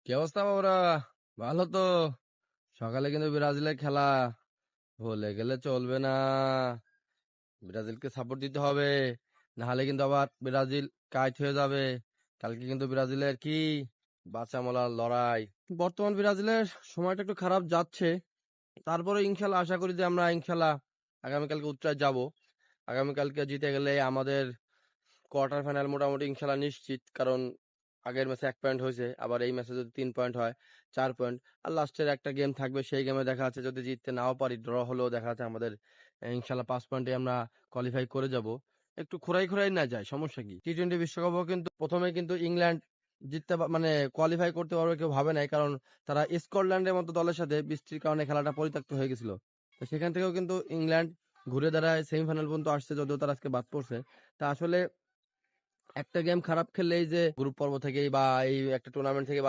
কি অবস্থা বাবরা? ভালো তো। সকালে কিন্তু ব্রাজিলের খেলা, ভুলে গেলে চলবে না। ব্রাজিলকে সাপোর্ট দিতে হবে, না হলে কিন্তু আবার ব্রাজিল কাইট হয়ে যাবে। কালকে কিন্তু ব্রাজিলের কি বাঁচা মরার লড়াই। বর্তমান ব্রাজিলের সময়টা একটু খারাপ যাচ্ছে, তারপরে ইনশাল্লাহ আশা করি যে আমরা ইনশাল্লাহ আগামীকালকে উত্তরায় যাব। আগামীকালকে জিতে গেলে আমাদের কোয়ার্টার ফাইনাল মোটামুটি ইনশাল্লাহ নিশ্চিত, কারণ আগের ম্যাচে 1 পয়েন্ট হয়েছে, আবার এই ম্যাচে যদি 3 পয়েন্ট হয় 4 পয়েন্ট। আর লাস্টের একটা গেম থাকবে, সেই গেমে দেখা যাচ্ছে যদি জিততে নাও পারি, ড্র হলেও দেখা যাচ্ছে আমাদের ইনশাল্লাহ 5 পয়েন্টে আমরা কোয়ালিফাই করে যাব। একটু খোঁড়াই খোঁড়াই না যায়, সমস্যা কি? টি-20 বিশ্বকাপও কিন্তু প্রথমে কিন্তু ইংল্যান্ড মানে কোয়ালিফাই করতে পারবে কেউ ভাবে নাই, কারণ তারা স্কটল্যান্ডের মতো দলের সাথে বৃষ্টির কারণে খেলাটা পরিত্যক্ত হয়ে গেছিল। তো সেখান থেকেও কিন্তু ইংল্যান্ড ঘুরে দাঁড়ায় সেমিফাইনাল পর্যন্ত আসছে, যদিও তারা আজকে বাদ পড়ছে। তা আসলে একটা গেম খারাপ খেললেই যে গ্রুপ পর্ব থেকেই বা এই একটা টুর্নামেন্ট থেকে